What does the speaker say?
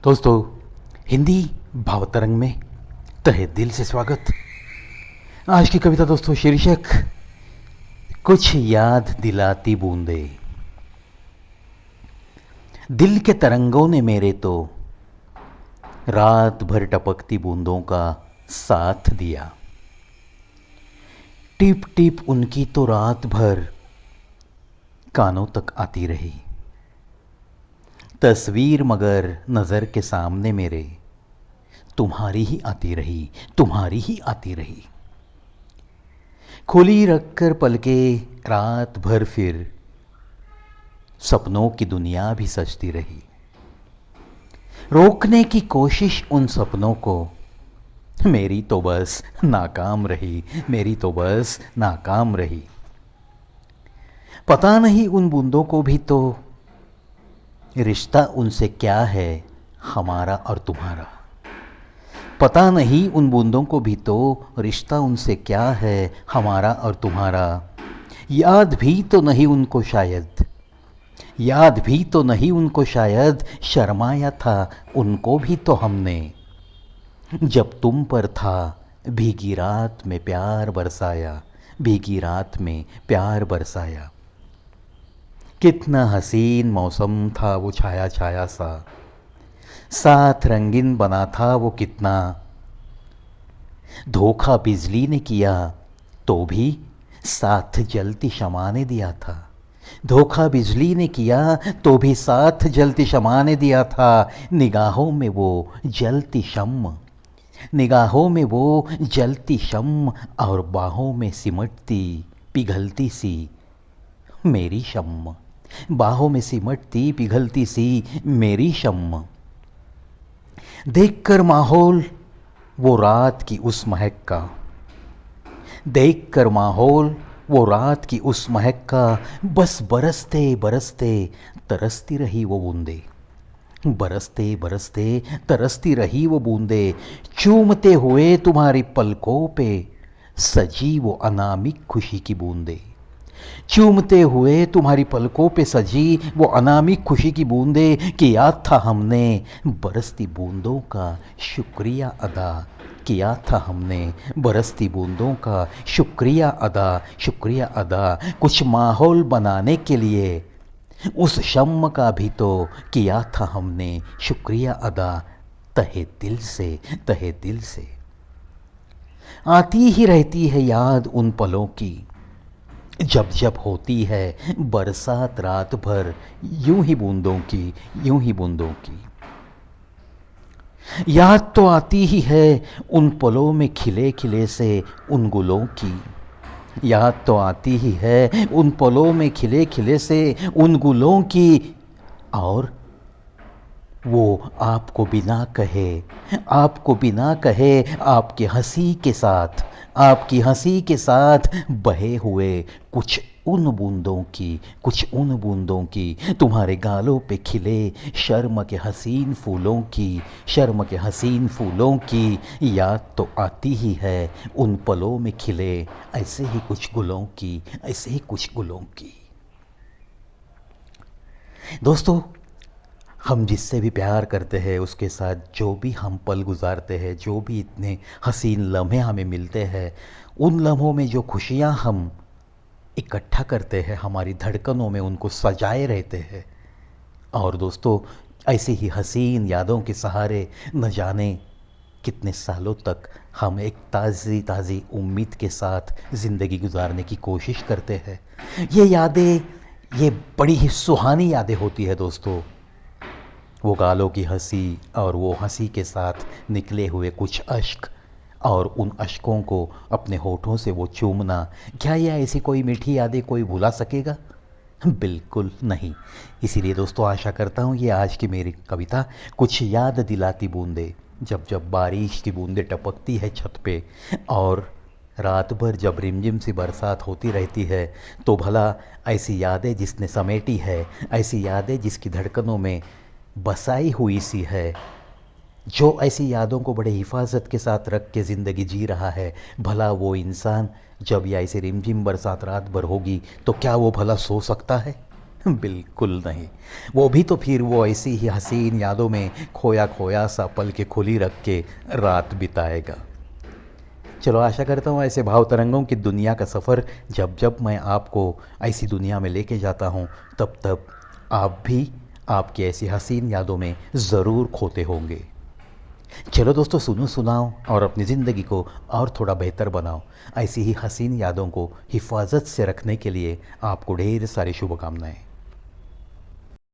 दोस्तों, हिंदी भावतरंग में तहे दिल से स्वागत। आज की कविता दोस्तों, शीर्षक कुछ याद दिलाती बूंदे। दिल के तरंगों ने मेरे तो रात भर टपकती बूंदों का साथ दिया। टिप टिप उनकी तो रात भर कानों तक आती रही। तस्वीर मगर नजर के सामने मेरे तुम्हारी ही आती रही, तुम्हारी ही आती रही। खुली रखकर पलके रात भर फिर सपनों की दुनिया भी सजती रही। रोकने की कोशिश उन सपनों को मेरी तो बस नाकाम रही, मेरी तो बस नाकाम रही। पता नहीं उन बूंदों को भी तो रिश्ता उनसे क्या है, हमारा और तुम्हारा। पता नहीं उन बूंदों को भी तो रिश्ता उनसे क्या है, हमारा और तुम्हारा। याद भी तो नहीं उनको शायद, याद भी तो नहीं उनको शायद, शर्माया था उनको भी तो हमने। जब तुम पर था भीगी रात में प्यार बरसाया, भीगी रात में प्यार बरसाया। कितना हसीन मौसम था वो छाया छाया सा, साथ रंगीन बना था वो कितना। धोखा बिजली ने किया तो भी साथ जलती शमा ने दिया था। धोखा बिजली ने किया तो भी साथ जलती शमा ने दिया था। निगाहों में वो जलती शम्म, निगाहों में वो जलती शम्म, और बाहों में सिमटती पिघलती सी मेरी शम्म। बाहों में सिमटती पिघलती सी मेरी शम्म। देखकर माहौल वो रात की उस महक का, देखकर माहौल वो रात की उस महक का, बस बरसते बरसते तरसती रही वो बूंदे। बरसते बरसते तरसती रही वो बूंदे। चूमते हुए तुम्हारी पलकों पे सजी वो अनामिक खुशी की बूंदे। चूमते हुए तुम्हारी पलकों पे सजी वो अनामिक खुशी की बूंदे। किया था हमने बरसती बूंदों का शुक्रिया अदा, किया था हमने बरसती बूंदों का शुक्रिया अदा, शुक्रिया अदा। कुछ माहौल बनाने के लिए उस शम्म का भी तो किया था हमने शुक्रिया अदा, तहे दिल से, तहे दिल से। आती ही रहती है याद उन पलों की, जब जब होती है बरसात रात भर यूं ही बूंदों की, यूं ही बूंदों की। याद तो आती ही है उन पलों में खिले खिले से उन गुलों की। याद तो आती ही है उन पलों में खिले खिले से उन गुलों की। और वो आपको बिना कहे, आपको बिना कहे आपकी हंसी के साथ, आपकी हंसी के साथ बहे हुए कुछ उन बूंदों की, कुछ उन बूंदों की। तुम्हारे गालों पे खिले शर्म के हसीन फूलों की, शर्म के हसीन फूलों की। याद तो आती ही है उन पलों में खिले ऐसे ही कुछ गुलों की, ऐसे ही कुछ गुलों की। दोस्तों, हम जिससे भी प्यार करते हैं उसके साथ जो भी हम पल गुजारते हैं, जो भी इतने हसीन लम्हे हमें मिलते हैं, उन लम्हों में जो खुशियाँ हम इकट्ठा करते हैं, हमारी धड़कनों में उनको सजाए रहते हैं। और दोस्तों, ऐसी ही हसीन यादों के सहारे न जाने कितने सालों तक हम एक ताज़ी ताज़ी उम्मीद के साथ ज़िंदगी गुजारने की कोशिश करते हैं। ये यादें, ये बड़ी ही सुहानी यादें होती है दोस्तों। वो गालों की हंसी और वो हंसी के साथ निकले हुए कुछ अश्क, और उन अश्कों को अपने होठों से वो चूमना। क्या यह ऐसी कोई मीठी यादें कोई भुला सकेगा? बिल्कुल नहीं। इसीलिए दोस्तों, आशा करता हूँ ये आज की मेरी कविता कुछ याद दिलाती बूंदे। जब जब बारिश की बूंदें टपकती है छत पे, और रात भर जब रिमझिम सी बरसात होती रहती है, तो भला ऐसी यादें जिसने समेटी है, ऐसी यादें जिसकी धड़कनों में बसाई हुई सी है, जो ऐसी यादों को बड़े हिफाजत के साथ रख के ज़िंदगी जी रहा है, भला वो इंसान जब या ऐसी रिमझिम बरसात रात भर होगी तो क्या वो भला सो सकता है? बिल्कुल नहीं। वो भी तो फिर वो ऐसी ही हसीन यादों में खोया खोया सा पल के खुली रख के रात बिताएगा। चलो आशा करता हूँ ऐसे भाव तरंगों की दुनिया का सफ़र जब जब मैं आपको ऐसी दुनिया में लेके जाता हूँ, तब तब आप भी आपकी ऐसी हसीन यादों में ज़रूर खोते होंगे। चलो दोस्तों, सुनो सुनाओ और अपनी ज़िंदगी को और थोड़ा बेहतर बनाओ। ऐसी ही हसीन यादों को हिफाजत से रखने के लिए आपको ढेर सारी शुभकामनाएं।